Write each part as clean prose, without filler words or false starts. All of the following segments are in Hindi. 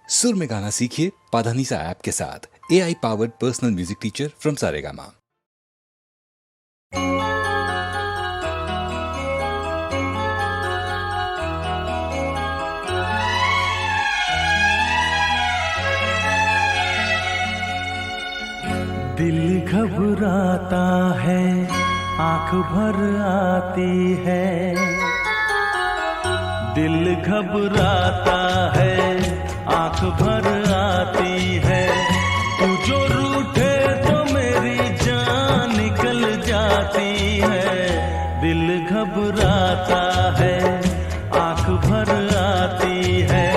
सुर में गाना सीखिए पाधानीसा ऐप के साथ। AI powered personal music teacher from Saregama. दिल घबराता है, आंख भर आती है। दिल घबराता है, आंख भर आती है। तू जो रूठे तो मेरी जान निकल जाती है। दिल घबराता है, आंख भर आती है।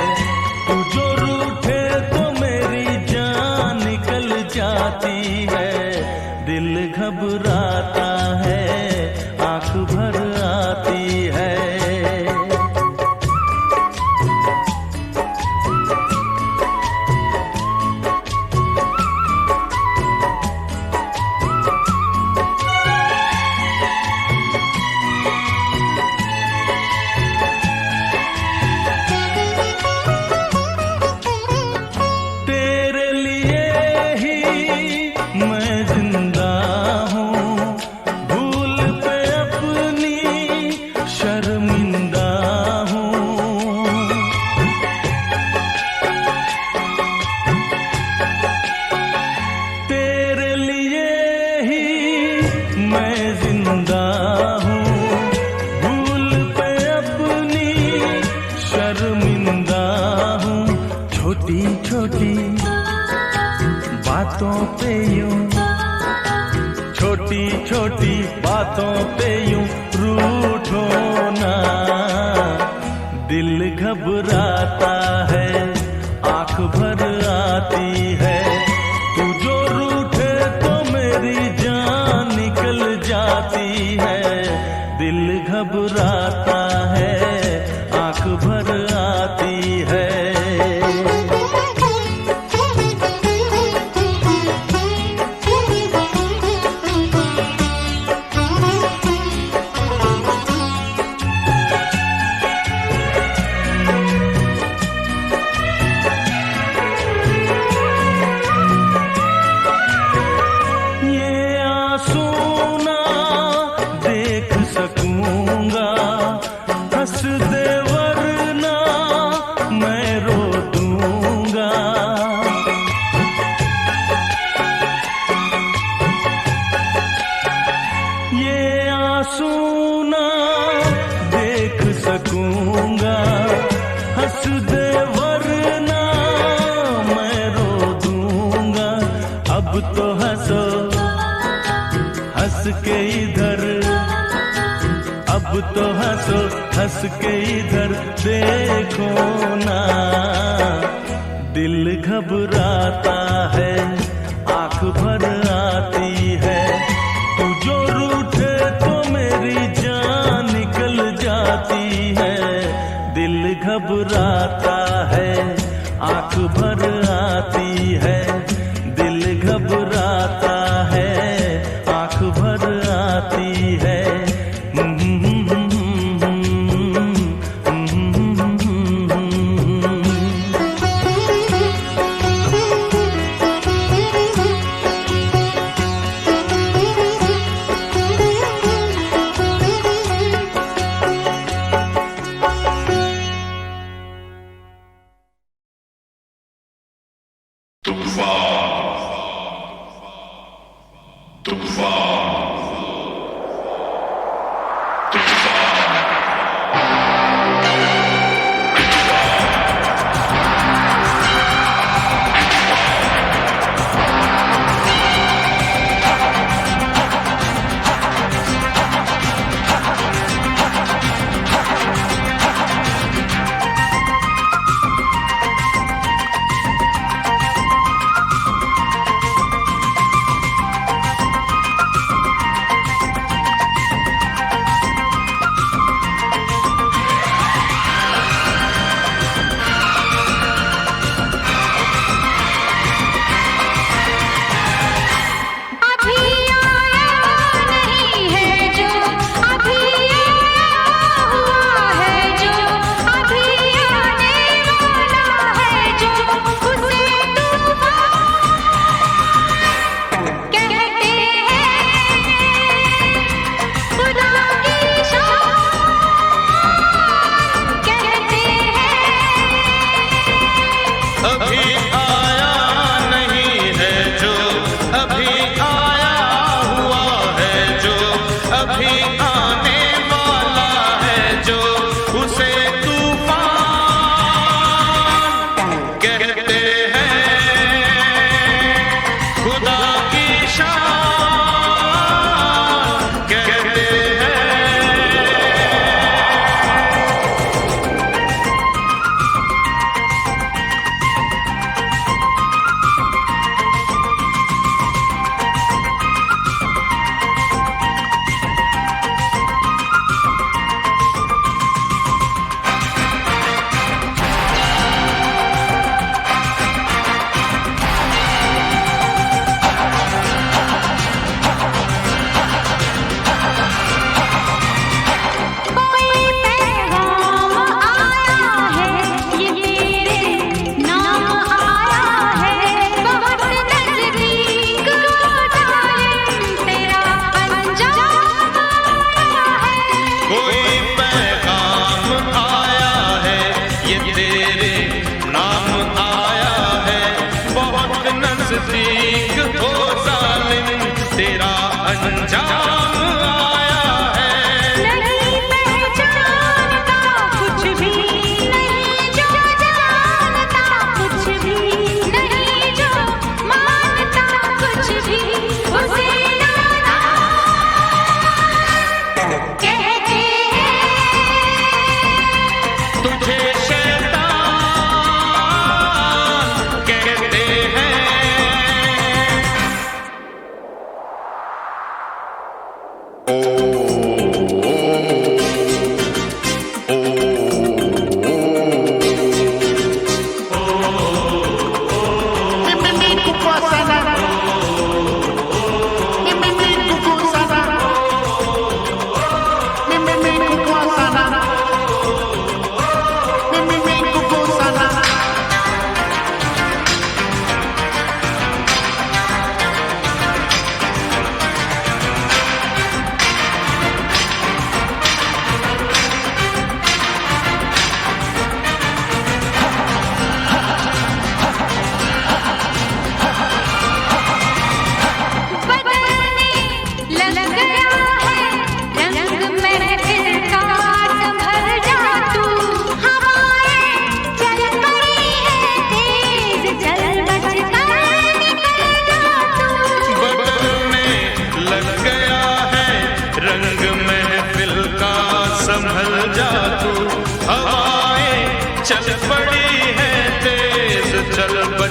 तू जो रूठे तो मेरी जान निकल जाती है। दिल घबराता है, आंख भर आती है। छोटी छोटी बातों पे यूं, छोटी छोटी बातों पे यूं रूठो ना। दिल घबराता है, आंख भर आती है। तू जो रूठे तो मेरी जान निकल जाती है। दिल घबराता है, आंख भर आती है। हंस दे वरना मैं रो दूंगा। ये आंसू ना देख सकूंगा। हंस दे वरना मैं रो दूंगा। अब तो हंसो, हंस के इधर। अब तो हंसो, हंस के इधर देखो ना। दिल घबराता है, आंख भर आती है। तू जो रूठे तो मेरी जान निकल जाती है। दिल घबराता है, आंख भर आती है। दिल घबराता है, आंख भर आती है।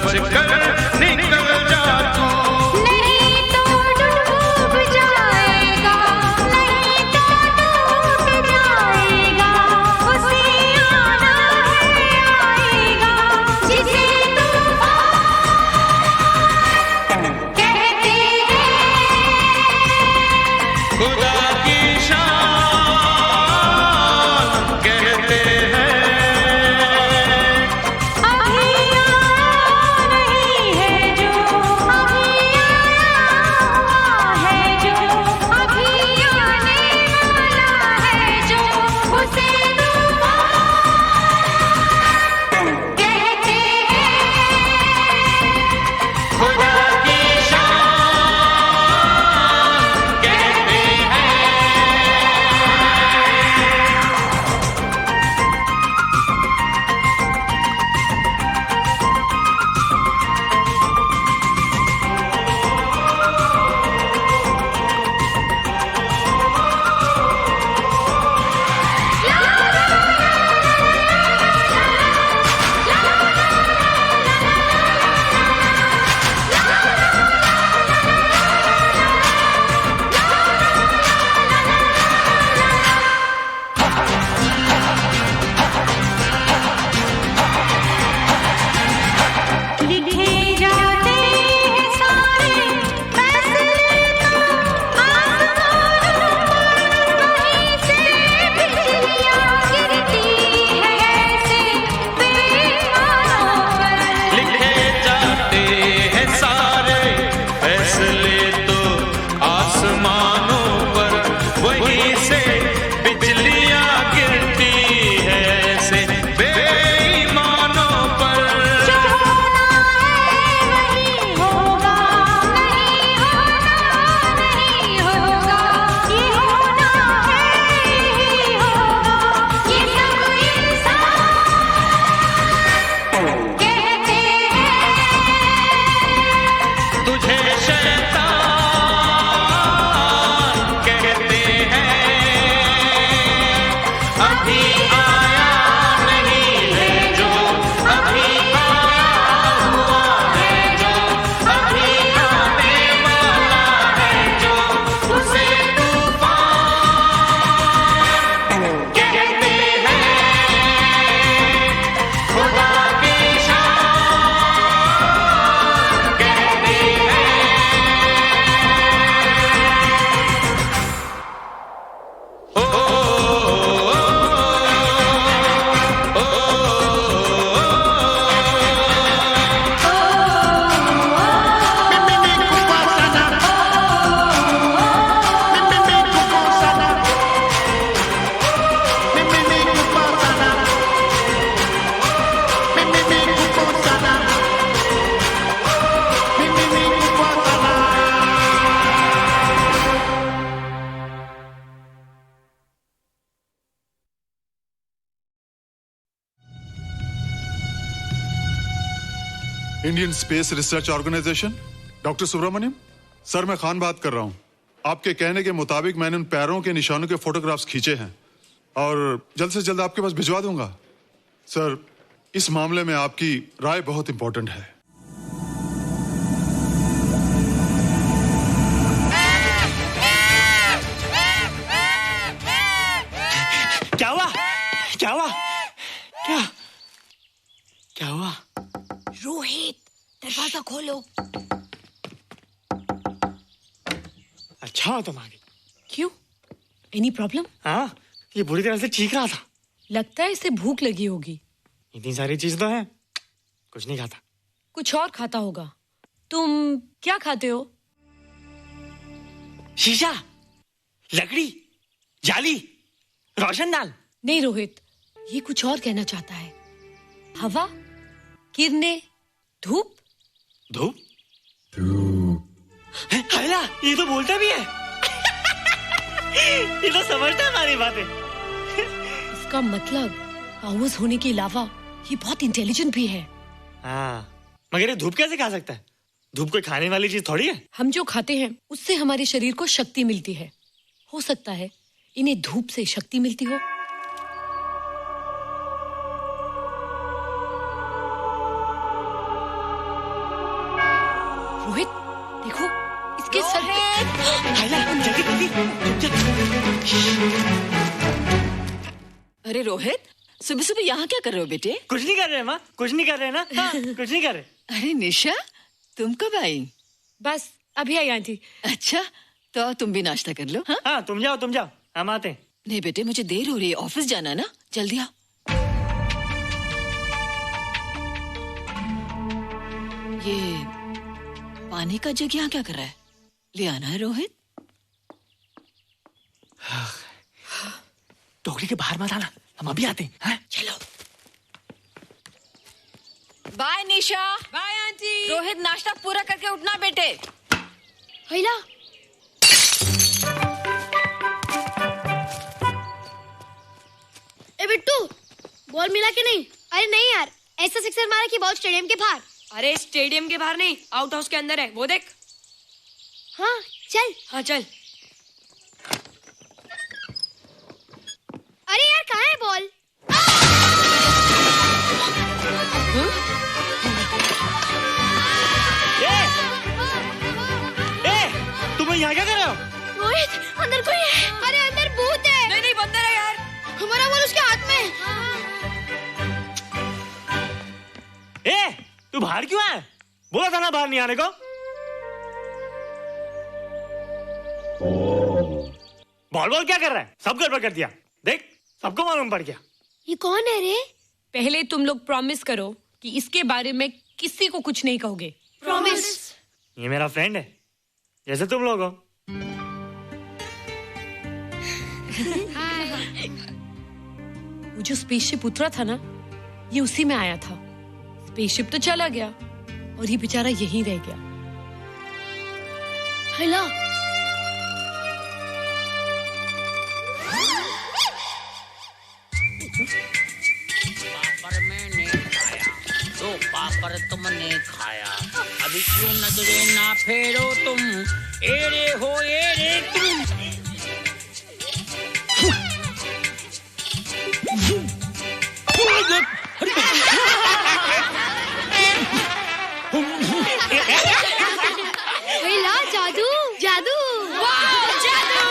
बचकर निकल जा तू। नहीं तो डूब जाएगा, नहीं तो टूट जाएगा, उसे आना है आएगा जिसे तूफान कहते हैं। खुदा की शान कहते हैं। अभी आया नहीं है जो, अभी आया है जो, अभी आने वाला है जो, उसे तूफान कहते हैं। खुदा की शान कहते हैं। लिखे जाते हैं सारे फैसले तो आसमानों पर, वहीं से बिजलियां गिरती है ऐसे बेईमानों पर। लिखे जाते हैं सारे फैसले तो आसमानों पर, वहीं से बिजलियां गिरती है ऐसे बेईमानों पर। जो होना है वही होगा, नहीं होना नहीं होगा, ये होना है यही होगा, ये सब इंसान कहते हैं। तुझे शैतान कहते हैं। अभी आया नहीं है जो, अभी आया हुआ है जो, अभी आने वाला है जो, उसे तूफान कहते हैं। खुदा की शान कहते हैं। Oh, Indian space research organisation, doctor Subramaniam sir, मैं खान बात कर रहा हूं। आपके कहने के मुताबिक मैंने उन पैरों के निशानों के फोटोग्राफ्स खींचे हैं और जल्द से जल्द आपके पास भिजवा दूंगा। सर, इस मामले में आपकी राय बहुत इंपॉर्टेंट है। क्या हुआ? क्या हुआ? क्या क्या हुआ? रोहित, दरवाजा खोलो। अच्छा हो तुम आ गई। क्यों? Any problem? हाँ, ये बुरी तरह से चीख रहा था। लगता है इसे भूख लगी होगी। इतनी सारी चीज तो है, कुछ नहीं खाता। कुछ और खाता होगा। तुम क्या खाते हो? शीशा, लकड़ी, जाली, रोशनदान। नहीं रोहित, ये कुछ और कहना चाहता है। हवा, किरणें, धूप। धूप? हैला, ये तो बोलता भी है। ये तो समझता है हमारी बातें। इसका मतलब पाउस होने के अलावा ये बहुत इंटेलिजेंट भी है। हाँ, मगर ये धूप कैसे खा सकता है? धूप कोई खाने वाली चीज थोड़ी है। हम जो खाते हैं उससे हमारे शरीर को शक्ति मिलती है। हो सकता है इन्हें धूप से शक्ति मिलती हो। देखो इसके सर पे आइला, जल्दी जल्दी। अरे रोहित, सुबह सुबह यहाँ क्या कर रहे हो बेटे? कुछ नहीं कर रहे माँ, कुछ नहीं कर रहे ना। हाँ, कुछ नहीं कर रहे। अरे निशा, तुम कब आई? बस अभी आई आंटी। अच्छा, तो तुम भी नाश्ता कर लो। हाँ हाँ, तुम जाओ, हम आते हैं। नहीं बेटे, मुझे देर हो रही है, ऑफिस जाना है ना, जल्दी आओ। ये पानी का जग यहाँ क्या कर रहा है? ले आना है रोहित। टोकरी के बाहर मत आना, हम अभी आते हैं। हाँ? चलो। Bye Nisha. Bye aunty. Rohit, नाश्ता पूरा करके उठना बेटे। हैला ए बिट्टू, बॉल मिला कि नहीं? अरे नहीं यार, ऐसा सिक्सर मारा कि बॉल स्टेडियम के बाहर। अरे स्टेडियम के बाहर नहीं, आउट हाउस के अंदर है, वो देख। हाँ चल। हाँ चल। अरे यार कहाँ है बॉल? तुम यहाँ क्या कर रहे हो? रोहित, अंदर कोई है। अरे अंदर भूत है। नहीं नहीं, बंदर है यार। हमारा बॉल उसके हाथ में। तू बाहर क्यों है? बोला था ना बाहर नहीं आने को। बॉल क्या कर रहा है? सब गड़बड़ कर दिया। देख, सबको मालूम पड़ गया। ये कौन है रे? पहले तुम लोग प्रॉमिस करो कि इसके बारे में किसी को कुछ नहीं कहोगे। प्रॉमिस। ये मेरा फ्रेंड है, जैसे तुम लोग हो। वो जो स्पेसशिप उतरा था ना, ये उसी में आया था। स्पेसशिप तो चला गया और ये बेचारा यहीं रह गया। हैला पापड़ मैंने खाया, दो पापड़ तुमने खाया, अभी क्यों नजरे ना फेरो तुम, एरे हो एरे तुम। हैला जादू जादू। वाह जादू।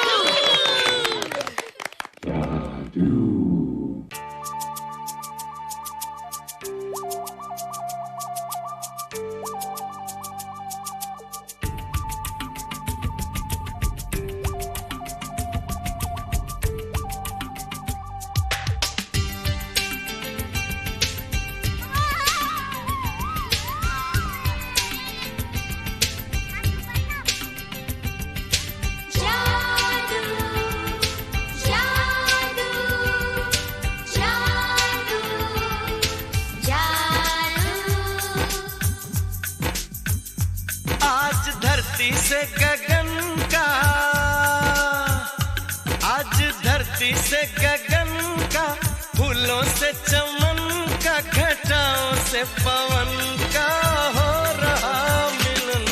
धरती से गगन का, आज धरती से गगन का, फूलों से चमन का, घटाओं से पवन का हो रहा मिलन।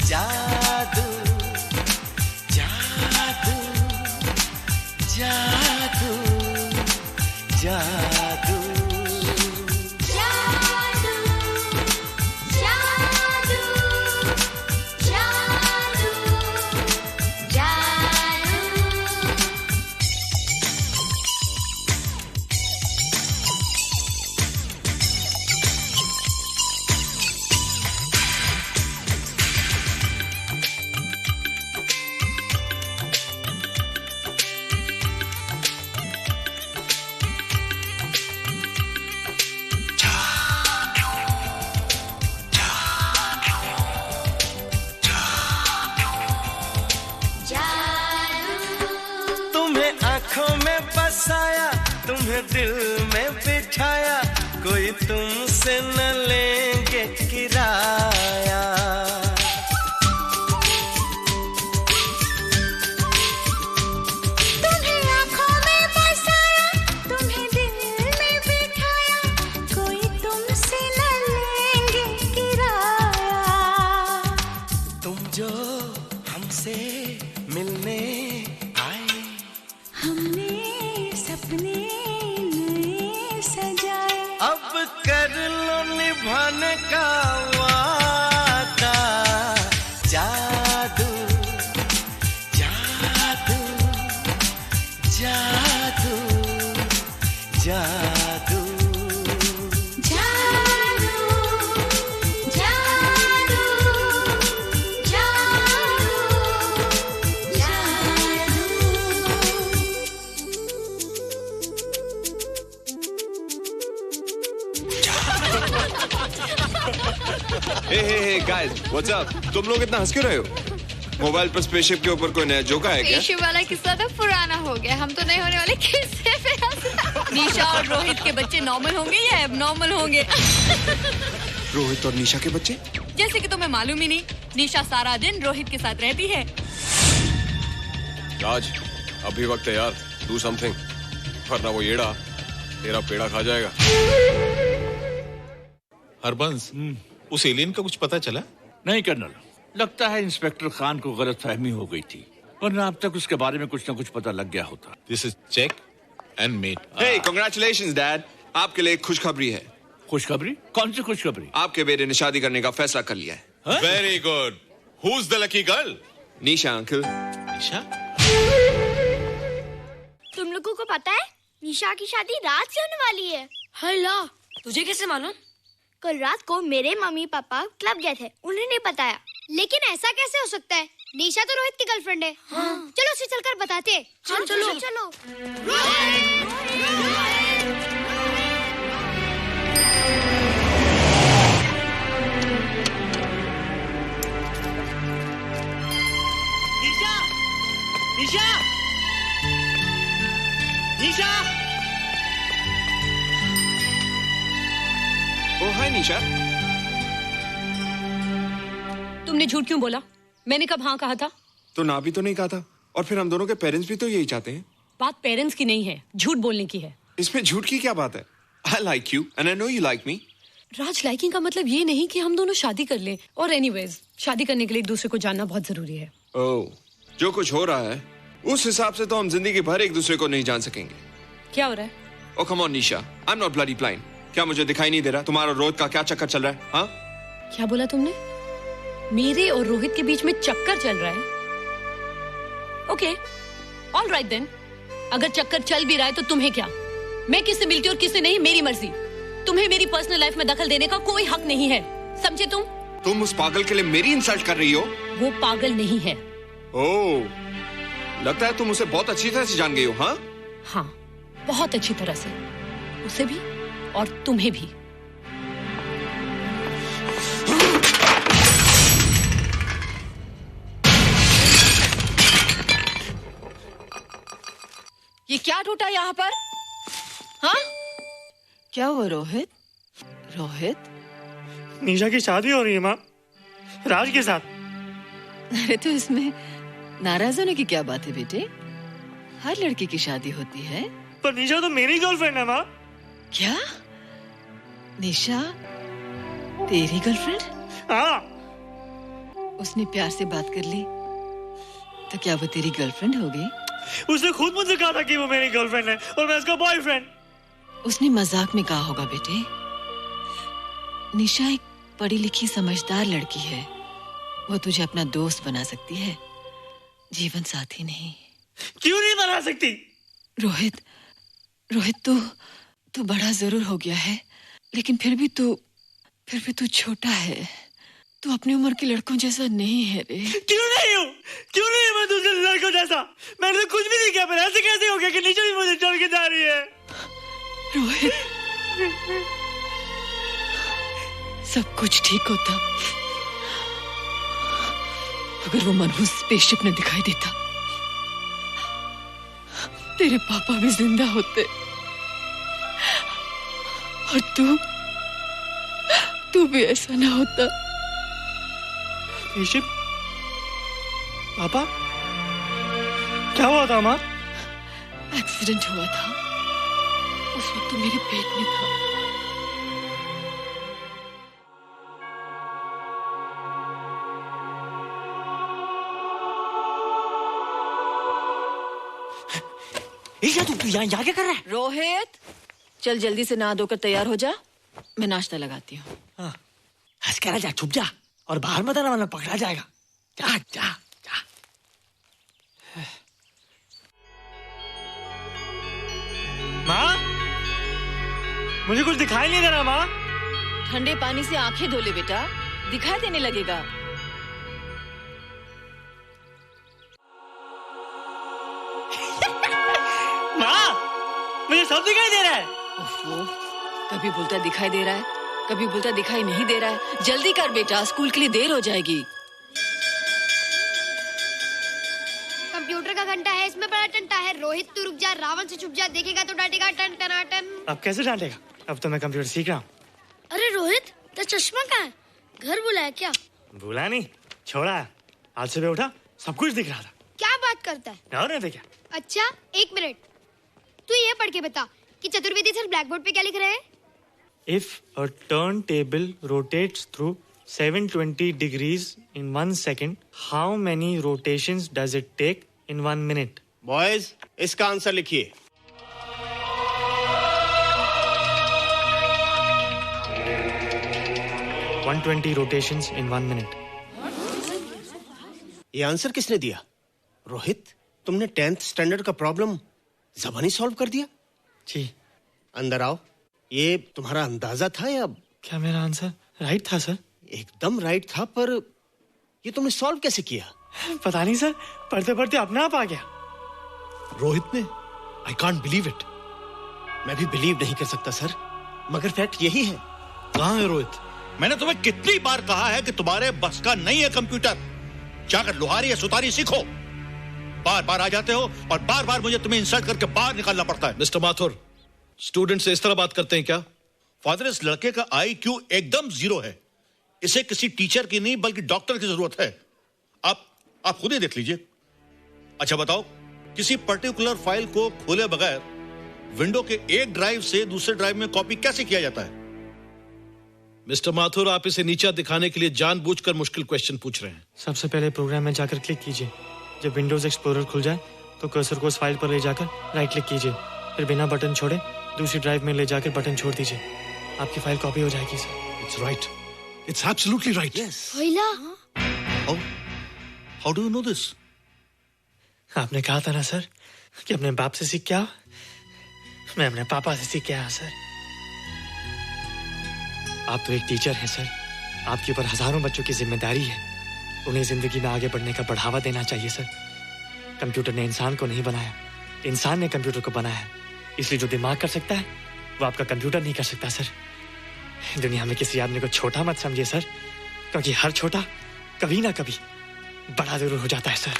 जादू जादू जादू जादू। आँखों में बसाया, तुम्हें दिल में बिठाया, कोई तुमसे न लेंगे किराया। तुम्हें आँखों में बसाया, तुम्हें दिल में बिठाया, कोई तुमसे न लेंगे किराया। तुम जो हमसे मिलने हमने सपने नए सजाए, अब कर लो निभाने का वादा। Hey guys, what's up? तुम लोग इतना हंस क्यों रहे हो? मोबाइल पर स्पेसशिप के ऊपर कोई नया जोक है क्या? स्पेसशिप वाला किस्सा तो पुराना हो गया, हम तो नहीं होने वाले किस्से पे हंस। निशा और रोहित के बच्चे नॉर्मल होंगे या एबनॉर्मल होंगे? रोहित और निशा के बच्चे? जैसे कि तुम्हें मालूम ही नहीं, निशा सारा दिन रोहित के साथ रहती है। राज, अभी वक्त है यार, डू समथिंग, वरना वो येड़ा तेरा पेड़ा खा जाएगा। हरबंस, उस एलियन का कुछ पता चला? नहीं कर्नल, लगता है इंस्पेक्टर खान को गलतफहमी हो गई थी, वरना अब तक उसके बारे में कुछ न कुछ पता लग गया होता। This is check and mate. Hey, congratulations dad, आपके लिए एक खुशखबरी है। खुशखबरी? कौन सी खुशखबरी? आपके बेटे ने शादी करने का फैसला कर लिया है। Very good. Who is the lucky girl? Nisha uncle. Nisha? तुम लोगों को पता है निशा की शादी रात से होने वाली है। हल्ला, तुझे कैसे मालूम? कल रात को मेरे मम्मी पापा क्लब गए थे, उन्होंने बताया। लेकिन ऐसा कैसे हो सकता है? निशा तो रोहित की गर्लफ्रेंड है। हाँ। चलो उसे चलकर बताते हैं। चलो। निशा, निशा, निशा। ओ हाय निशा। तुमने झूठ क्यों बोला? मैंने कब हाँ कहा था? तो ना भी तो नहीं कहा था, और फिर हम दोनों के पेरेंट्स भी तो यही चाहते हैं। बात पेरेंट्स की नहीं है, झूठ बोलने की है। इसमें झूठ की क्या बात है? I like you and I know you like me. Raj, liking का मतलब ये नहीं कि हम दोनों शादी कर लें। और एनीवेज, शादी करने के लिए एक दूसरे को जानना बहुत जरूरी है। ओह, जो कुछ हो रहा है उस हिसाब से तो हम जिंदगी भर एक दूसरे को नहीं जान सकेंगे। क्या हो रहा है? Oh come on Nisha, I'm not bloody blind. क्या मुझे दिखाई नहीं दे रहा तुम्हारा रोहित का क्या चक्कर चल रहा है? हाँ? क्या बोला तुमने? मेरे और रोहित के बीच में चक्कर चल रहा है? Okay, all right then. अगर चक्कर चल भी रहा है तो तुम्हें क्या? मैं किससे मिलती हूँ और किससे नहीं, मेरी मर्जी। तुम्हें मेरी पर्सनल लाइफ में दखल देने का कोई हक नहीं है, समझे तुम? तुम उस पागल के लिए मेरी इंसल्ट कर रही हो? वो पागल नहीं है। ओह, लगता है तुम उसे बहुत अच्छी तरह से जान गई हो। हाँ? हाँ, बहुत अच्छी तरह से, उसे भी और तुम्हें भी। ये क्या टूटा यहाँ पर? हाँ? क्या हुआ रोहित? रोहित? निशा की शादी हो रही है माँ, राज के साथ। अरे तो इसमें नाराज होने की क्या बात है बेटे? हर लड़की की शादी होती है। पर निशा तो मेरी गर्लफ्रेंड है माँ। क्या? निशा तेरी गर्लफ्रेंड? हाँ। उसने प्यार से बात कर ली तो क्या वो तेरी गर्लफ्रेंड हो गई? उसने खुद मुझसे कहा था कि वो मेरी गर्लफ्रेंड है और मैं उसका बॉयफ्रेंड। उसने मजाक में कहा होगा बेटे। निशा एक पढ़ी लिखी समझदार लड़की है, वो तुझे अपना दोस्त बना सकती है, जीवन साथी नहीं। क्यों नहीं बना सकती? रोहित, तू बड़ा जरूर हो गया है, लेकिन फिर भी तू छोटा है। तू अपनी उम्र के लड़कों जैसा नहीं है रे। क्यों नहीं हूँ? क्यों नहीं मैं दूसरे लड़कों जैसा? मैंने तो कुछ भी नहीं किया, पर ऐसे कैसे हो गया कि निशा भी मुझे छोड़ के जा रही है? रोहित, सब कुछ ठीक होता अगर वो मनहूस स्पेसशिप न दिखाई देता। तेरे पापा भी जिंदा होते और तू भी ऐसा ना होता। स्पेसशिप? पापा? क्या हुआ था माँ? एक्सीडेंट हुआ था, उस वक्त तो मेरे पेट में था। तू यहाँ क्या कर रहा है? रोहित, चल जल्दी से नहा धोकर तैयार हो जा, मैं नाश्ता लगाती हूँ। हंस कर जा, छुप जा और बाहर मत आना वरना पकड़ा जाएगा। जा जा जा। माँ, मुझे कुछ दिखाई नहीं दे रहा माँ। ठंडे पानी से आंखें धो ले बेटा, दिखाई देने लगेगा। माँ, मुझे सब दिखाई दे रहा है। ओफो, कभी बोलता दिखाई दे रहा है, कभी बोलता दिखाई नहीं दे रहा है। जल्दी कर बेटा, स्कूल के लिए देर हो जाएगी। कंप्यूटर का घंटा है, इसमें बड़ा टंटा है। रोहित तू रुक जा, रावण से छुप जा, देखेगा तो डांटेगा टन टनाटन। अब कैसे डांटेगा? अब तो मैं कंप्यूटर सीख रहा हूँ। अरे रोहित, तेरा चश्मा कहाँ है? घर बुलाया क्या? भूला नहीं, छोड़ा है। आज सुबह उठा, सब कुछ दिख रहा था। क्या बात करता है? और नहीं तो क्या? अच्छा, एक मिनट, तू ये पढ़ के बता कि चतुर्वेदी सर ब्लैक बोर्ड पे क्या लिख रहे हैं? If a turntable rotates through 720 degrees in 1 second, how many rotations does it take in 1 minute? Boys, इसका आंसर लिखिए। What? 120 rotations in 1 minute. ये आंसर किसने दिया? रोहित, तुमने 10th स्टैंडर्ड का प्रॉब्लम ज़बानी सॉल्व कर दिया? जी। अंदर आओ। ये तुम्हारा अंदाजा था या? क्या मेरा आंसर राइट था सर? एकदम राइट था, पर ये तुमने सॉल्व कैसे किया? पता नहीं सर, पढ़ते पढ़ते अपने आप आ गया। रोहित ने? I can't believe it. मैं भी बिलीव नहीं कर सकता सर, मगर फैक्ट यही है। कहाँ है रोहित? मैंने तुम्हें कितनी बार कहा है कि तुम्हारे बस का नहीं है कंप्यूटर। जाकर लोहारी या सुतारी सीखो। बार बार आ जाते हो और बार बार मुझे तुम्हें इंसल्ट करके बाहर निकालना पड़ता है। मिस्टर माथुर, स्टूडेंट से इस तरह बात करते हैं क्या? फादर, इस लड़के का IQ एकदम 0 है। इसे किसी टीचर की नहीं बल्कि डॉक्टर की जरूरत है। आप खुद ही देख लीजिए। अच्छा बताओ, किसी पर्टिकुलर फाइल को खोले बगैर विंडो के एक ड्राइव से दूसरे ड्राइव में कॉपी कैसे किया जाता है? मिस्टर माथुर, आप इसे नीचा दिखाने के लिए जानबूझकर मुश्किल क्वेश्चन पूछ रहे हैं। सबसे पहले प्रोग्राम में जाकर क्लिक कीजिए। जब विंडोज एक्सप्लोरर खुल जाए तो कर्सर को उस फाइल पर ले जाकर राइट क्लिक कीजिए, फिर बिना बटन छोड़े दूसरी ड्राइव में ले जाकर बटन छोड़ दीजिए। आपकी फाइल कॉपी हो जाएगी sir. It's right, it's absolutely right. भैया, how do you know this? आपने कहा था ना सर कि अपने बाप से सीख के आओ। मैं अपने पापा से सीख के आया सर। आप तो एक टीचर हैं सर, आपके ऊपर हजारों बच्चों की जिम्मेदारी है। उन्हें जिंदगी में आगे बढ़ने का बढ़ावा देना चाहिए सर। कंप्यूटर ने इंसान को नहीं बनाया, इंसान ने कंप्यूटर को बनाया। इसलिए जो दिमाग कर सकता है वो आपका कंप्यूटर नहीं कर सकता सर। दुनिया में किसी आदमी को छोटा मत समझिए सर, क्योंकि हर छोटा कभी ना कभी बड़ा जरूर हो जाता है सर।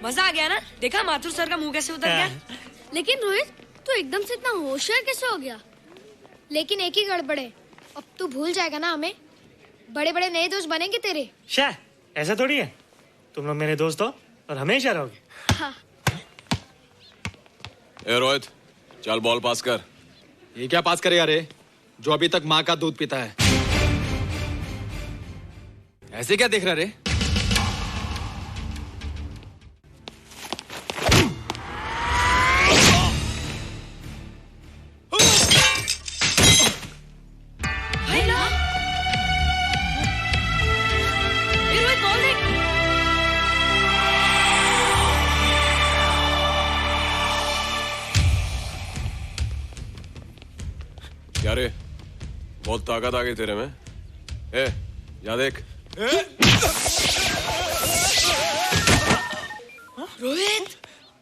मजा आ गया ना? देखा माथुर सर का मुंह कैसे उतर गया? लेकिन रोहित, तू एकदम से इतना होशियार कैसे हो गया? लेकिन एक ही गड़बड़ है, अब तू भूल जाएगा ना हमें। बड़े बड़े नए दोस्त बनेंगे तेरे। शाह, ऐसा थोड़ी है। तुम लोग मेरे दोस्त हो और हमेशा रहोगे। हाँ। ए रोहित, चल बॉल पास कर। ये क्या पास करेगा रे, जो अभी तक माँ का दूध पीता है? ऐसे क्या देख रहा रे? क्या रे, बहुत ताकत आ गई तेरे में। ए, जा देख। रोहित,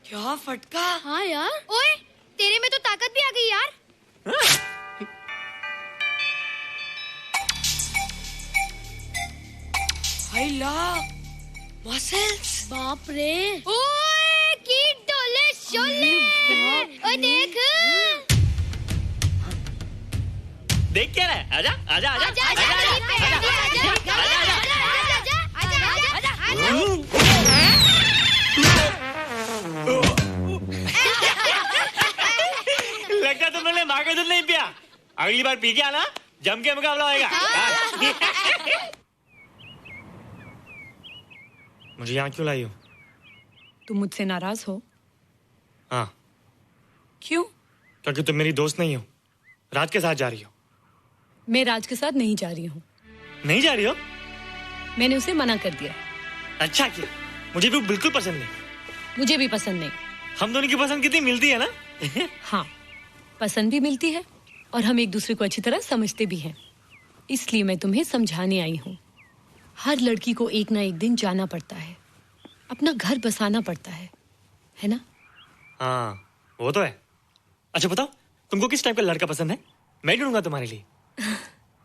क्या फटका। हाँ यार, ओए तेरे में तो ताकत भी आ गई यार। मसल्स। बाप रे। ओए की डोले शोले। ओए देख। देख क्या रहा है? आजा आजा आजा आजा आजा लगता तुम लोगों ने माँ का दूध नहीं पिया। अगली बार पी के आना, जम के मुकाबला होएगा। मुझे यहाँ क्यों लाई हो? तुम मुझसे नाराज हो? हाँ। क्यों? क्योंकि तुम मेरी दोस्त नहीं हो, राज के साथ जा रही हो। मैं राज के साथ नहीं जा रही हूँ। नहीं जा रही हो? मैंने उसे मना कर दिया। अच्छा किया, मुझे भी बिल्कुल पसंद नहीं। मुझे भी पसंद नहीं। हम दोनों की पसंद कितनी मिलती है ना? हाँ, पसंद भी मिलती है और हम एक दूसरे को अच्छी तरह समझते भी हैं। इसलिए मैं तुम्हें समझाने आई हूँ। हर लड़की को एक ना एक दिन जाना पड़ता है। अपना घर बसाना पड़ता है ना? हाँ वो तो है। अच्छा बताओ, तुमको किस टाइप का लड़का पसंद है? मैं ढूंढूंगा तुम्हारे लिए।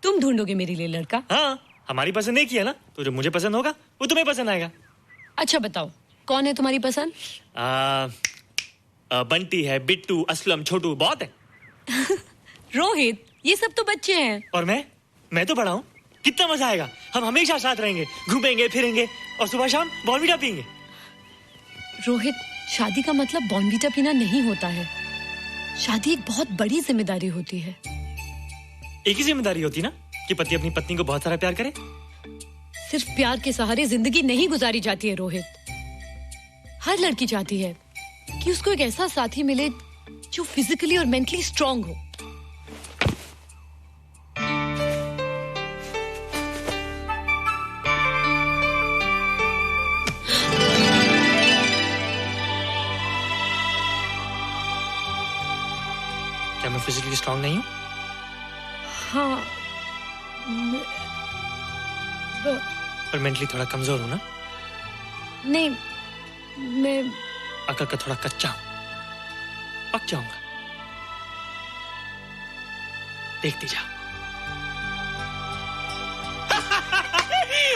तुम ढूंढोगे मेरे लिए लड़का? हाँ, हमारी पसंद नहीं किया ना, तो जो मुझे पसंद होगा वो तुम्हें पसंद आएगा। अच्छा बताओ, कौन है तुम्हारी पसंद? बंटी है, बिट्टू, असलम, छोटू, बहुत है। रोहित, ये सब तो बच्चे हैं। और मैं तो बड़ा हूँ। कितना मजा आएगा, हम हमेशा साथ रहेंगे, घूमेंगे फिरेंगे और सुबह शाम बॉर्नवीटा पियेंगे। रोहित, शादी का मतलब बॉर्नवीटा पीना नहीं होता है। शादी एक बहुत बड़ी जिम्मेदारी होती है। एक ही जिम्मेदारी होती ना कि पति अपनी पत्नी को बहुत सारा प्यार करे। सिर्फ प्यार के सहारे जिंदगी नहीं गुजारी जाती है रोहित। हर लड़की चाहती है कि उसको एक ऐसा साथी मिले जो फिजिकली और मेंटली स्ट्रांग हो। क्या मैं फिजिकली स्ट्रांग नहीं हूँ? हाँ, पर मेंटली थोड़ा कमजोर हूँ ना? नहीं, मैं अकल का थोड़ा कच्चा हूँ। पक जाऊंगा, देखती जा।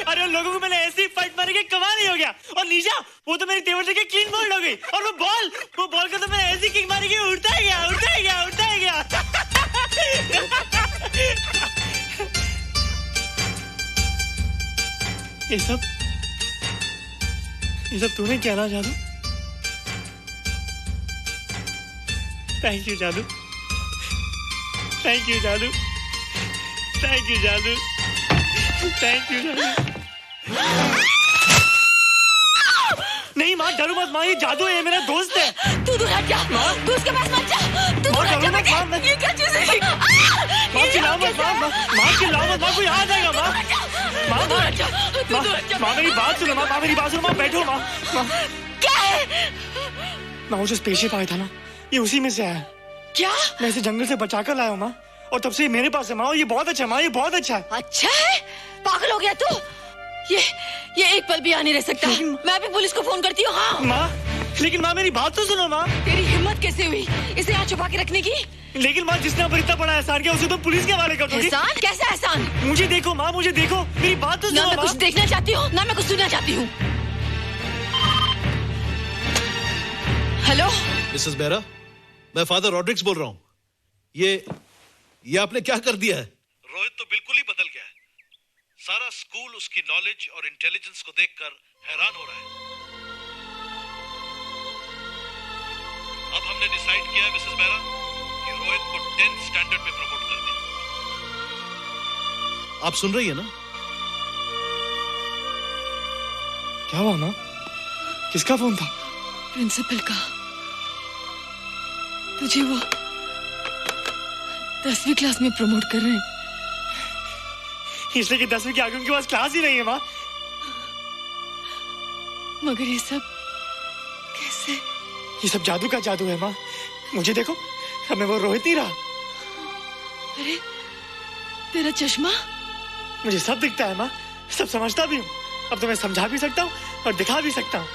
अरे उन लोगों को मैंने ऐसी फाइट मारी कि कमाल ही हो गया। और निशा, वो तो मेरी टेबल से क्लीन बोल्ड हो गई। और वो बॉल को तो मैंने ऐसी किक मारी कि उड़ता ही गया। ये सब तूने क्या ना जादू? थैंक यू जादू। नहीं माँ, डरो मत माँ, ये जादू है, ये मेरा दोस्त है। तू दूर हट जा, तू उसके पास मत जा। तू दूर हट जा बेटे। ये क्या चीज़ है? माँ चिल्लाओ मत, माँ कोई आ जाएगा। माँ मेरी बात सुनो, माँ बैठो। माँ क्या है? माँ वो जो स्पेसशिप आया था ना, ये उसी में से आया। क्या? मैं इसे जंगल से बचा कर लाया हूँ माँ, और तब से ये मेरे पास है माँ। और ये बहुत अच्छा है माँ, ये बहुत अच्छा है। अच्छा है? पागल हो गया तू? ये एक पल भी यहाँ नहीं रह सकता। मैं अभी पुलिस को फोन करती हूँ। हाँ माँ, लेकिन माँ मेरी बात तो सुनो माँ। तेरी हिम्मत कैसे हुई इसे यहाँ छुपा के रखने की? लेकिन माँ, जिसने पर इतना बड़ा एहसान किया उसे तो पुलिस के हवाले कर दोगी। एहसान? कैसा एहसान? मुझे देखो माँ, मेरी बात तो सुनो। ना मैं कुछ देखना चाहती हूँ, ना मैं कुछ सुनना चाहती हूँ। हेलो मिसेस बेरा, मैं फादर रॉड्रिक्स बोल रहा हूँ। ये आपने क्या कर दिया है? रोहित तो बिल्कुल ही बदल गया है। सारा स्कूल उसकी नॉलेज और इंटेलिजेंस को देखकर हैरान हो रहा है। अब हमने डिसाइड किया है मिसेस बेरा कि रोहित को 10th स्टैंडर्ड में प्रमोट कर दें। आप सुन रही है ना? क्या हुआ माँ? किसका फोन था? प्रिंसिपल का। तुझे वो 10वीं क्लास में प्रमोट कर रहे हैं। इसलिए कि 10वीं के आगे उनके पास क्लास ही नहीं है माँ। मगर ये सब कैसे? ये सब जादू का जादू है माँ। मुझे देखो, अब मैं वो रोहित नहीं रहा। अरे तेरा चश्मा? मुझे सब दिखता है माँ, सब समझता भी हूँ। अब तो मैं समझा भी सकता हूँ और दिखा भी सकता हूँ।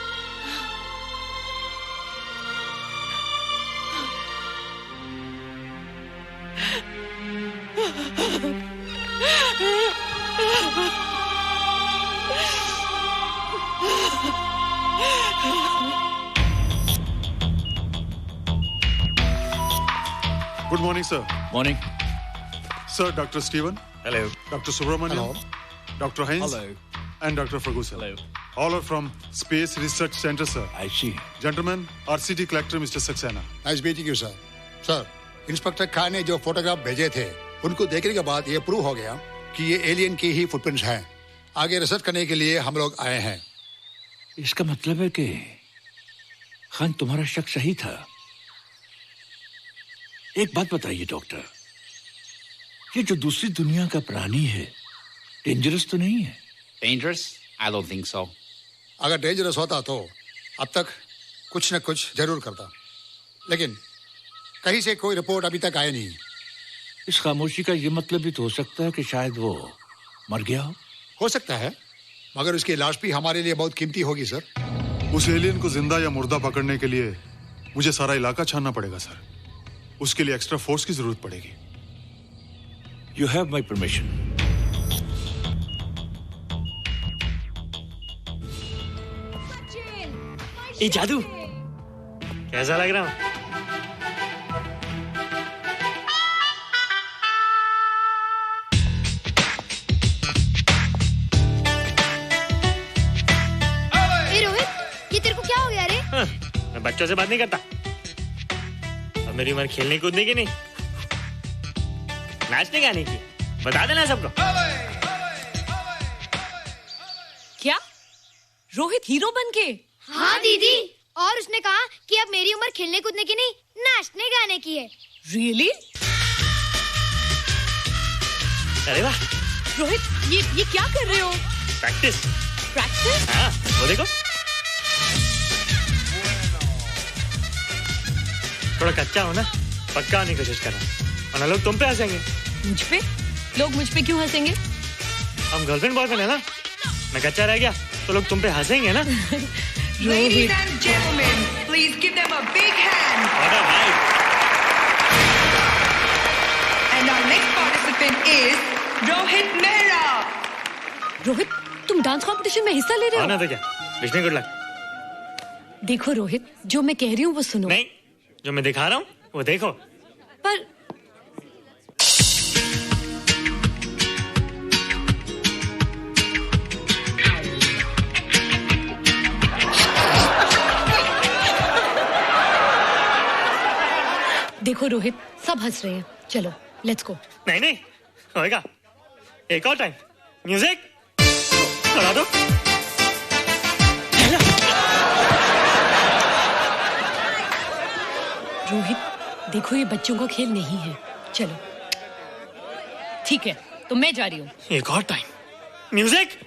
Good morning, sir. Morning. Sir, Dr. Stephen. Hello. Dr. Subramaniam. Hello. Dr. Heinz. Hello. And Dr. Ferguson. Hello. All are from Space Research Center, sir. I see. Gentlemen, RCT collector Mr. Saxena. Nice meeting you sir. Sir, inspector Khan ने जो फोटोग्राफ भेजे थे उनको देखने के बाद ये प्रूव हो गया कि ये एलियन की ही फुटप्रिंट्स हैं। आगे रिसर्च करने के लिए हम लोग आए हैं। इसका मतलब है कि खान तुम्हारा शक सही था। एक बात बताइए डॉक्टर, ये जो दूसरी दुनिया का प्राणी है डेंजरस तो नहीं है? Dangerous? I don't think so. अगर डेंजरस होता तो अब तक कुछ न कुछ जरूर करता, लेकिन कहीं से कोई रिपोर्ट अभी तक आई नहीं। इस खामोशी का ये मतलब भी तो हो सकता है कि शायद वो मर गया हो सकता है, मगर उसकी लाश भी हमारे लिए बहुत कीमती होगी सर। उस एलियन को जिंदा या मुर्दा पकड़ने के लिए मुझे सारा इलाका छानना पड़ेगा सर। उसके लिए एक्स्ट्रा फोर्स की जरूरत पड़ेगी। You have my permission. ये जादू कैसा लग रहा हूं? मैं बच्चों से बात नहीं करता। अब मेरी उम्र खेलने कूदने की नहीं, नाचने गाने की। बता देना सबको। क्या रोहित हीरो बन के? हाँ दीदी, और उसने कहा कि अब मेरी उम्र खेलने कूदने की नहीं, नाचने गाने की है। रियली? अरे वाह रोहित, ये क्या कर रहे हो? प्रैक्टिस। प्रैक्टिस? हाँ, वो देखो थोड़ा कच्चा हो ना, पक्का होने की कोशिश कर रहा हूँ, वरना लोग तुम पे हंसेंगे। मुझ पे? लोग मुझ पे क्यों हंसेंगे? हम गर्लफ्रेंड बॉयफ्रेंड है ना, मैं कच्चा रह गया तो लोग तुम पे हंसेंगे ना। Ladies and gentlemen, please give them a big hand. What a night. And our next participant is Rohit Mehra. Rohit, तुम डांस कंपटीशन में हिस्सा ले रहे हो? ना तो क्या, विष्णु गुड लक। देखो रोहित, जो मैं कह रही हूँ वो सुनो। नहीं, जो मैं दिखा रहा हूँ वो देखो। पर देखो रोहित, सब हंस रहे हैं। चलो लेट्स गो। नहीं नहीं होएगा, एक और टाइम। म्यूजिक चला दो। रोहित देखो, ये बच्चों का खेल नहीं है। चलो ठीक है, तो मैं जा रही हूँ। एक और time. Music.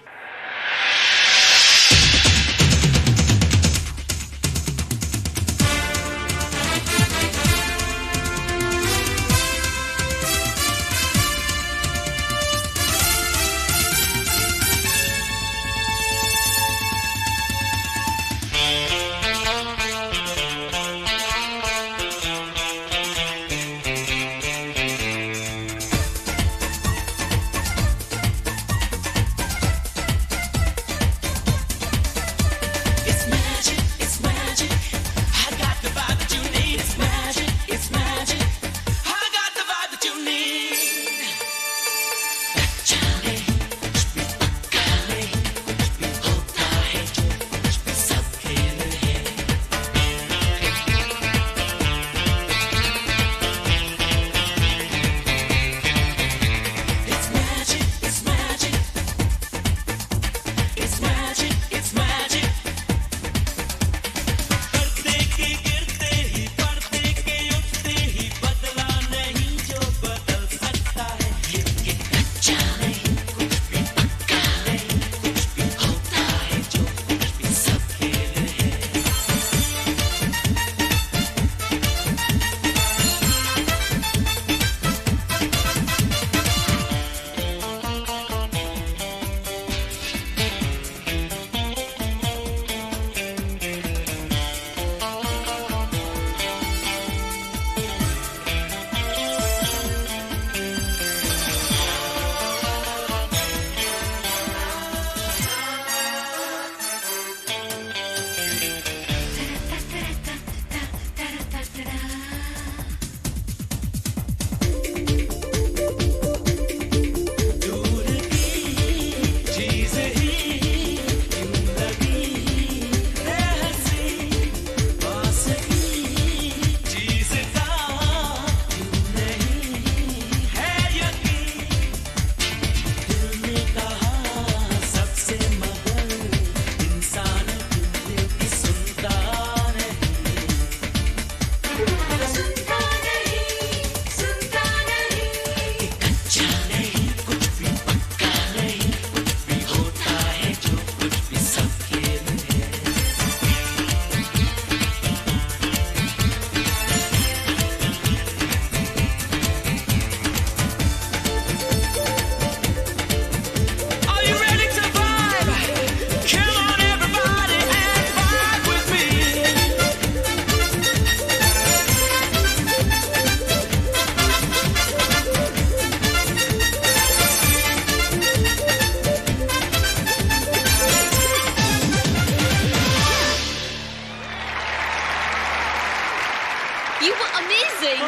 You were amazing.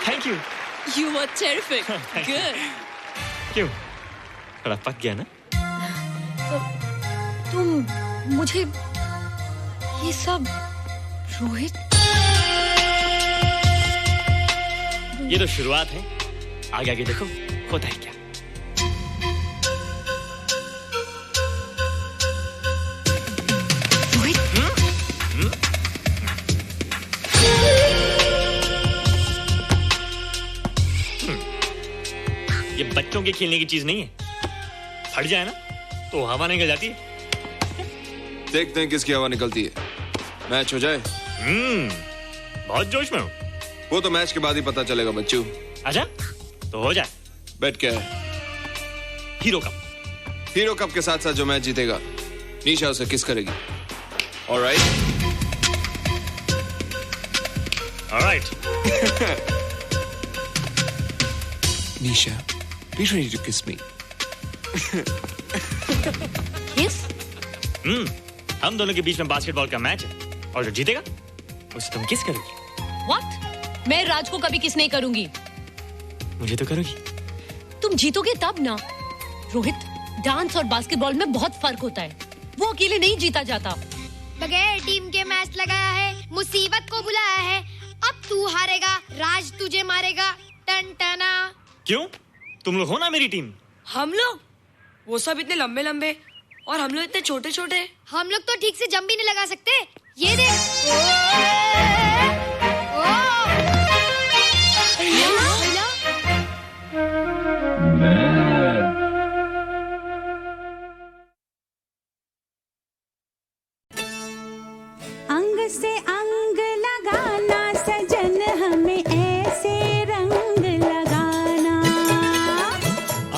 Thank you. You were terrific. Good. क्यों? थोड़ा पक गया ना? तुम मुझे ये सब रोहित। ये तो शुरुआत है, आगे आगे देखो होता है क्या। ये बच्चों के खेलने की चीज नहीं है, फट जाए ना तो हवा निकल जाती है। देखते हैं किसकी हवा निकलती है। मैच हो जाए। बहुत जोश में हूँ। वो तो मैच के बाद ही पता चलेगा बच्चू। अच्छा तो हो जाए। बेट क्या है? Hero cup. हीरो कप के साथ साथ जो मैच जीतेगा निशा उसे किस करेगी। Alright. Nisha, be ready to kiss me. Kiss? हम दोनों के बीच में बास्केटबॉल का मैच है और जो जीतेगा उसे तुम किस करोगी। What? मैं राज को कभी किस नहीं करूंगी। मुझे तो करोगी। तुम जीतोगे तब ना। रोहित, डांस और बास्केटबॉल में बहुत फर्क होता है, वो अकेले नहीं जीता जाता। बगैर टीम के मैच लगाया है, मुसीबत को बुलाया है। अब तू हारेगा, राज तुझे मारेगा। टन टना। क्यों? तुम लोग हो ना मेरी टीम। हम लोग? वो सब इतने लंबे लंबे और हम लोग इतने छोटे छोटे। हम लोग तो ठीक से जंप भी नहीं लगा सकते। ये देख। अंग से अंग लगाना सजन हमें ऐसे रंग लगाना।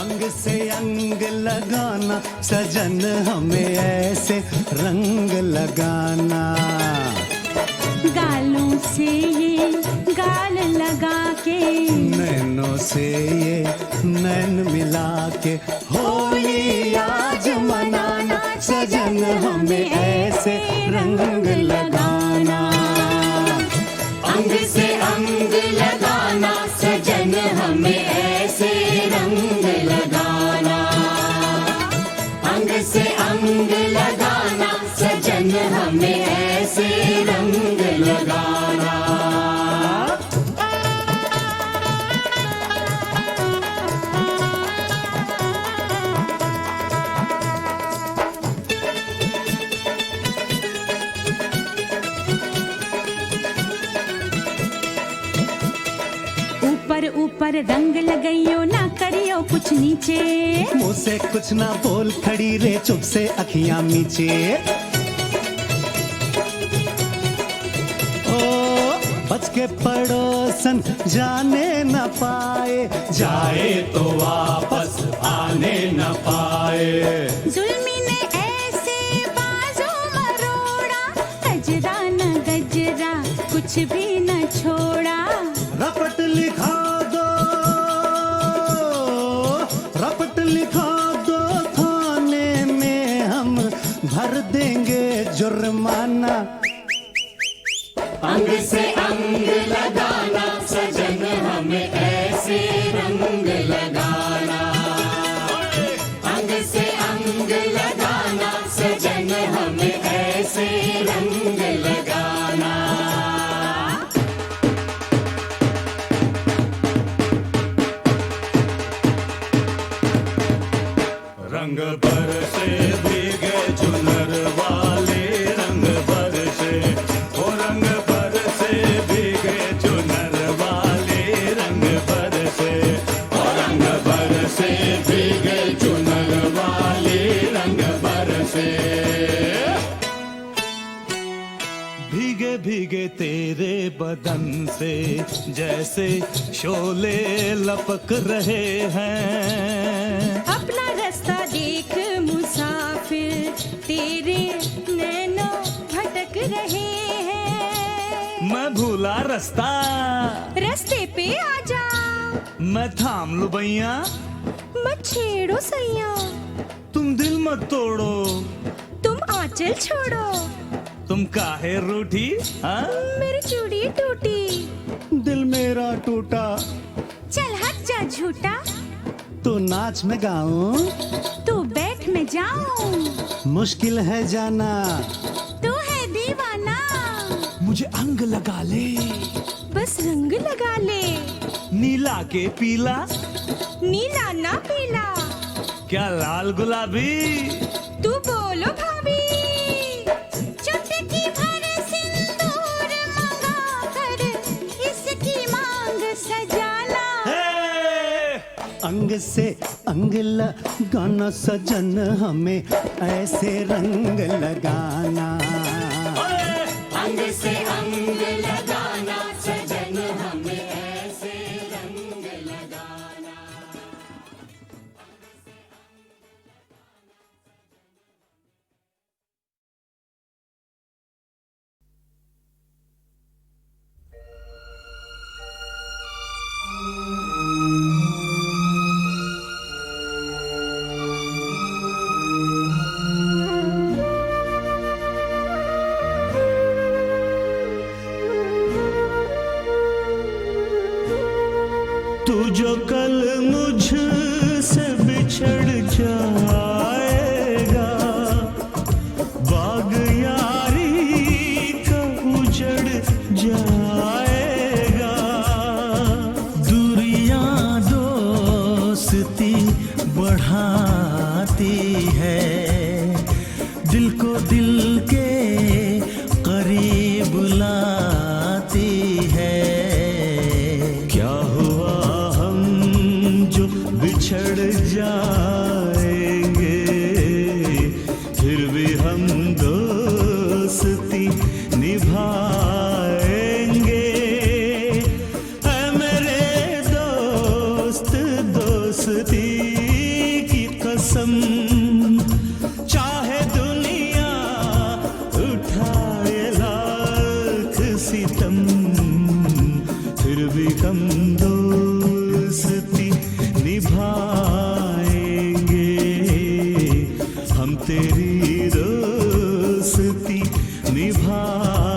अंग से अंग लगाना सजन हमें ऐसे रंग लगाना। गालों से ये गाल लगा के, नैनों से ये नैन मिला के होली आज मनाना सजन हमें ऐसे रंग लगाना। अंग से अंग लगाना सजन हमें ऐसे रंग लगाना। अंग से अंग लगाना सजन हमें ऐसे रंग लगाना। ऊपर ऊपर रंग लगाइयो ना करियो कुछ नीचे। मुँह से कुछ ना बोल खड़ी रे चुप से अखियां मीचे। ओ बच के पड़ोसन जाने न पाए, जाए तो वापस आने न पाए। जुल्मी ने ऐसे बाजू मरोड़ा, गजरा न गजरा कुछ भी न छोड़ा। रपट लिखा दो, रपट लिखा दो थाने में हम भर देंगे जुर्माना। अंग से अंग लगाना सजन हमें ऐसे रंग लगाना। अंग से अंग लगाना सजन हमें ऐसे रंग लगाना। रंग बरसे भीगे चुनर वाले, रंग बरसे ओ रंग बरसे भीगे चुनर वाले, रंग बरसे ओ रंग बरसे भीगे चुनर वाले, रंग बरसे। भीगे भीगे तेरे बदन से जैसे शोले लपक रहे हैं। अपना रास्ता देख मुसाफिर, तेरे नैनों भटक रहे हैं। मैं भूला रास्ता, रास्ते पे आजा। मैं थाम लूं भैया, मत छेड़ो सैया। तुम दिल मत तोड़ो, तुम आंचल छोड़ो। तुम काहे रूठी? हाँ? मेरी चूड़ी टूटी, दिल मेरा टूटा, चल हट जा झूठा, तो नाच में गाऊं, तू बैठ में जाऊं, मुश्किल है जाना, तू है दीवाना, मुझे अंग लगा ले, बस रंग लगा ले, नीला के पीला, नीला ना पीला, क्या लाल गुलाबी? तू बोलो भाभी, चुटकी भर सिंदूर मंगा कर इसकी मांग सजाना। अंग से अंग लगाना सजन, हमें ऐसे रंग लगाना। अंग से अंग लगाना सजन, हमें ऐसे रंग लगाना। तू जो कल मुझसे बिछड़ जाएगा, बाग यारी का उजड़ जाएगा। दूरियां दोस्ती बढ़ाती है, दिल को दिल के करीब लाती है। क्या हुआ हम जो बिछड़ जाएंगे, फिर भी हम दोस्ती निभाएंगे। ऐ मेरे दोस्त दोस्ती की कसम, चाहे दुनिया उठाए लाख सितम, फिर भी हम दोस्ती निभाएंगे। हम तेरी दोस्ती निभाएंगे।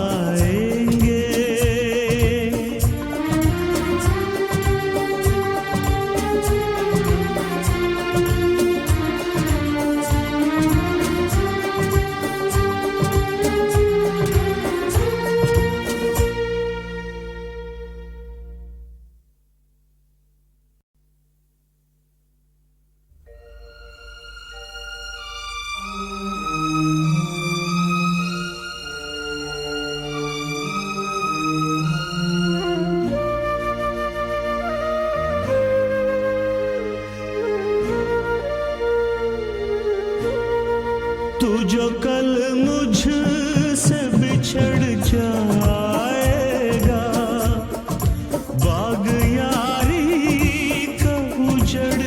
तू जो कल मुझसे बिछड़ जाएगा, बाग यारी का उजड़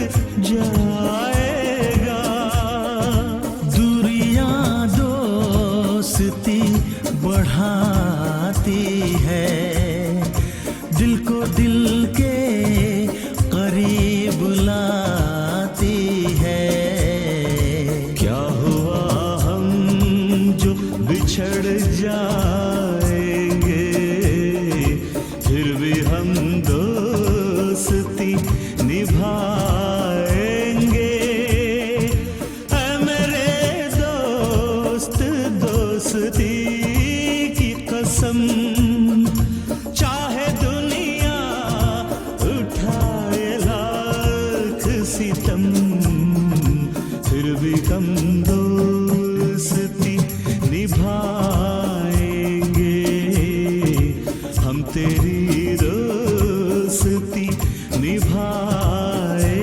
जाएगा। दूरियां दोस्ती बढ़ाती है, दिल को दिल के करीब लाती है। क्या हुआ हम जो बिछड़ जाएंगे, फिर भी हम दोस्ती निभाएंगे। ऐ मेरे दोस्त दोस्ती की कसम, चाहे दुनिया उठाए लाख सितम, फिर भी हम दोस्ती निभाएंगे। हम तेरी दोस्ती निभाएंगे।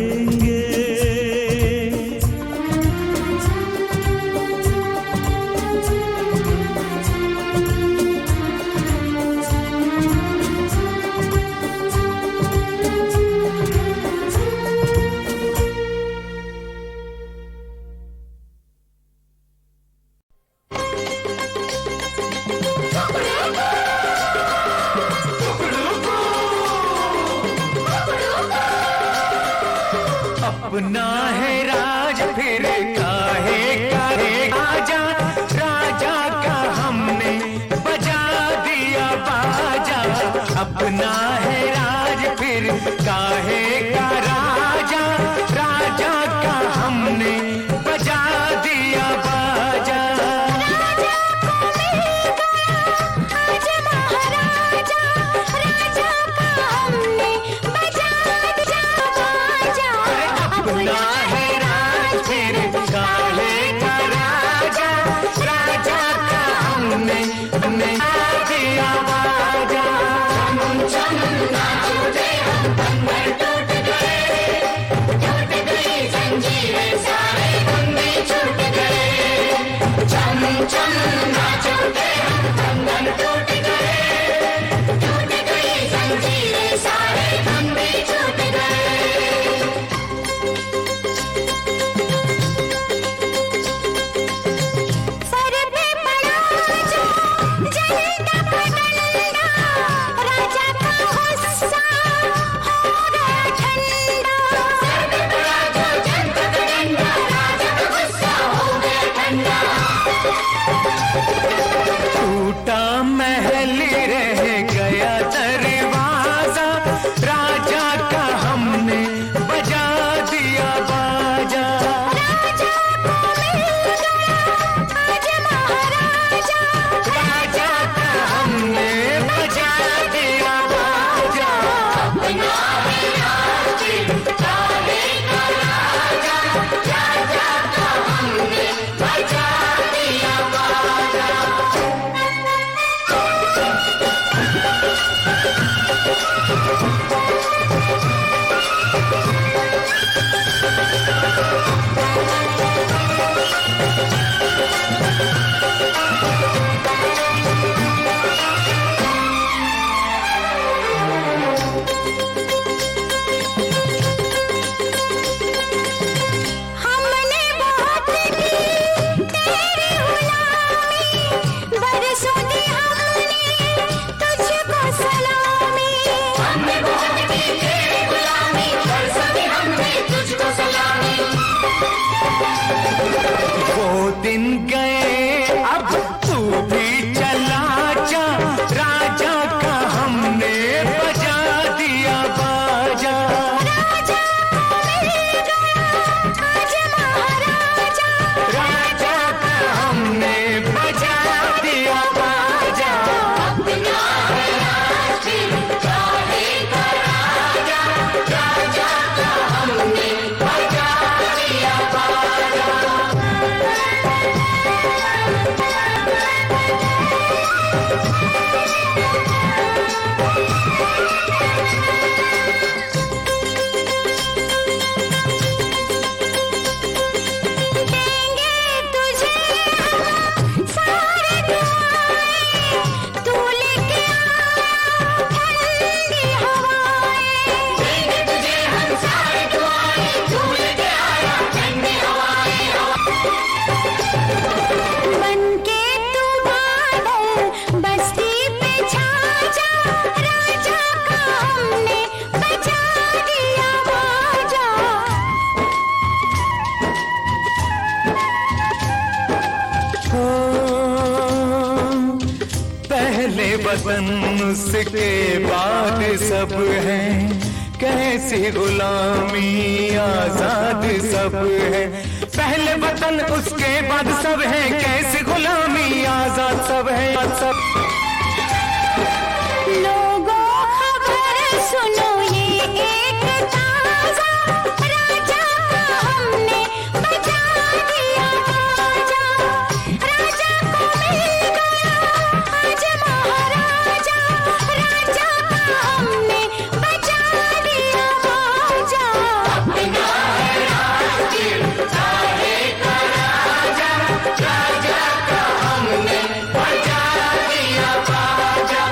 अपना है राज फिर काहे काहे राजा, राजा का हमने अपना है राज फिर काहे का राजा, राजा का हमने बजा दिया बाजा। राजा को मिल गया आज महाराजा, राजा का हमने बजा दिया बाजा। अपना है राज फिर काहे का राजा, राजा का हमने बजा दिया बाजा। चम चम नाचो रे हम बंधन टूट गई जंजीरें सारे बंधे छूट गए। चम चम नाचो रे हम बंधन टूट गई जंजीरें सारे बंधे छूट गए। सर पे पड़ा जो जलता पतंगा, राजा का गुस्सा हो गया ठंडा। सर पे पड़ा जो जलता पतंगा, राजा का गुस्सा हो गया ठंडा। टूटा महल रह गया दरवाजा, राजा का हमने बजा दिया बाजा। राजा को मिल गया आज महाराजा, राजा का हमने बजा दिया बाजा। अपना है राज काहे का राजा, राजा का हमने बजा दिया बाजा। हमने बहुत की तेरी गुलामी, बरसों दी हमने तुझको सलामी। हमने बहुत की तेरी गुलामी, बरसों दी हमने तुझको सलामी। वो दिन गए अब तू भी चला जा, राजा का हमने बजा दिया बाजा। राजा को मिल गया आज महाराजा, राजा का हमने बजा दिया बाजा। अपना है राज काहे का राजा, राजा का हमने बजा दिया बाजा। देंगे तुझे हम सारे दुआएं, तू लेके आ ठंडी हवाएं। देंगे तुझे हम सारे दुआएं, तू लेके आया ठंडी हवाएं। बनके तू बादल बस्ती पे छा जा, राजा का हमने बजा दिया बाजा। पहले वतन उसके बाद सब है, कैसी गुलामी आजाद सब है। पहले वतन उसके बाद सब है, कैसी गुलामी आजाद सब है। सब लोगों खबर सुनो ये एक ताजा, राजा का हमने बजा दिया बाजा। राजा को मिल गया आज महाराजा, राजा का हमने बजा दिया बाजा। अपना है राज काहे का राजा, राजा का हमने बजा दिया बाजा।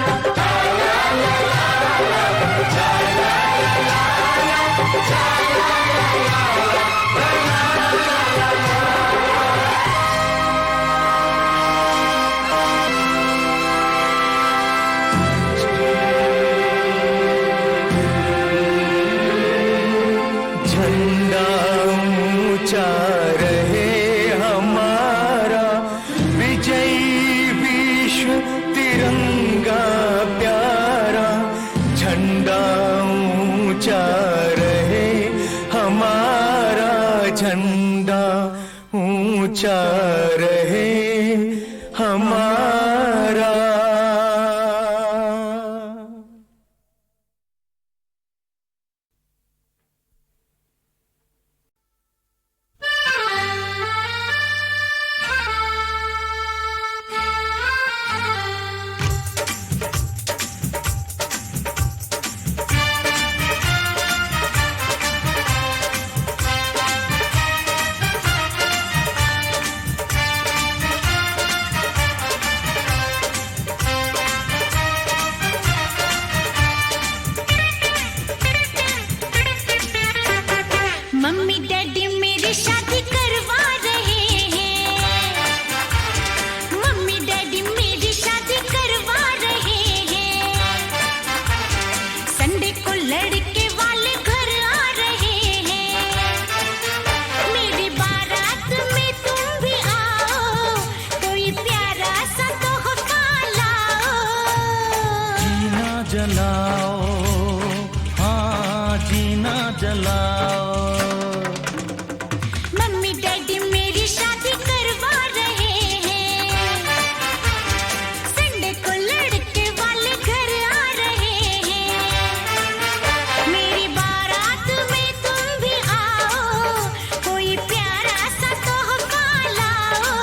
ऊंचा रहे हमारा। मम्मी डैडी मेरी शादी करवा रहे हैं। मम्मी डैडी मेरी शादी करवा रहे हैं। संडे को लड़के वाले घर आ रहे हैं। मेरी बारात में तुम भी आओ, कोई प्यारा सा तोहफा लाओ। जीना जलाओ, हाँ जीना जलाओ। मम्मी डैडी मेरी शादी करवा रहे हैं। संडे को लड़के वाले घर आ रहे हैं। मेरी बारात में तुम भी आओ, कोई प्यारा सा तोहफा लाओ।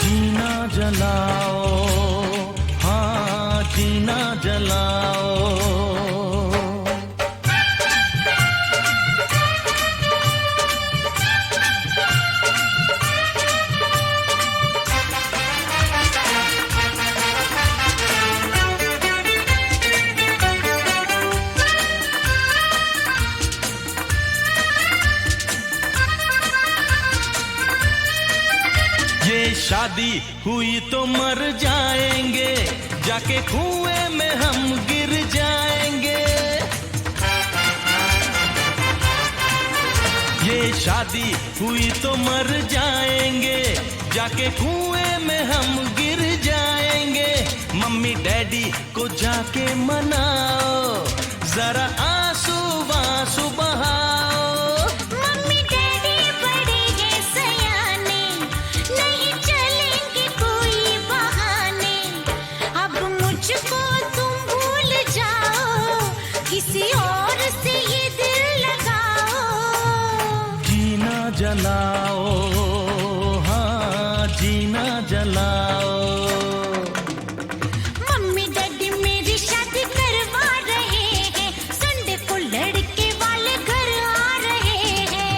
जीना जलाओ, हाँ जीना जलाओ। ये शादी हुई तो मर जाएंगे, जाके कुएं में हम गिर जाएंगे। ये शादी हुई तो मर जाएंगे, जाके कुएं में हम गिर जाएंगे। मम्मी डैडी को जाके मनाओ, जरा आंसू आंसू बहाओ। मम्मी डैडी बड़े हैं सयाने, नहीं चलेंगे कोई बहाने। अब मुझको तुम भूल जाओ, किसी और से ये दिल लगाओ। जीना जलाओ, हाँ जीना जलाओ। मम्मी डैडी मेरी शादी करवा रहे हैं। संडे को लड़के वाले घर आ रहे हैं।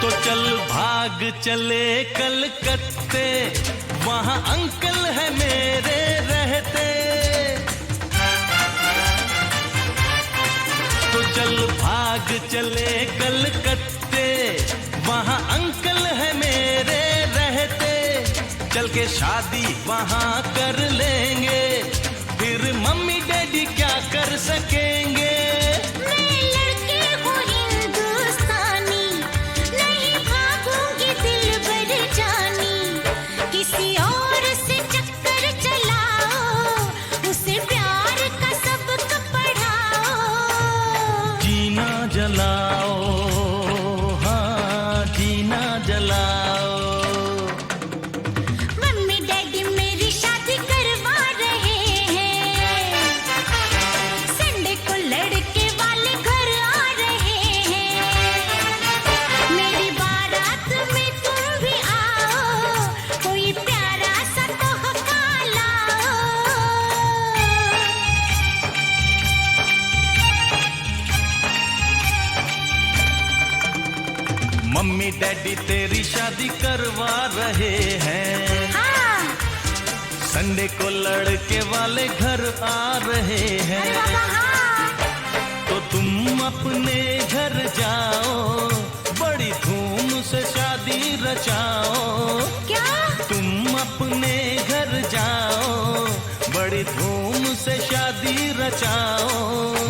तो चल भाग चले कलकत्ते, वहाँ अंकल है मेरे रहते। तो चल भाग चले कलकत्ते, वहाँ अंकल है मेरे रहते। चल के शादी वहाँ कर लेंगे, फिर मम्मी डैडी क्या कर सकेंगे। मैं लड़के हूँ हिंदुस्तानी, नहीं भागूंगी दिल भर जानी। किसी और से चक्कर चलाओ, उसे प्यार का सबक पढ़ाओ। जीना जलाओ, हाँ जीना जलाओ। मम्मी डैडी मेरी शादी करवा रहे हैं। संडे को लड़के वाले घर आ रहे हैं। मेरी बारात में तुम भी आओ, कोई प्यारा सा तोहफा लाओ। मम्मी डैडी तेरी शादी करवा रहे हैं। हाँ। संडे को लड़के वाले घर आ रहे हैं। तो तुम अपने घर जाओ, बड़ी धूम से शादी रचाओ। क्या? तुम धूम से शादी रचाओ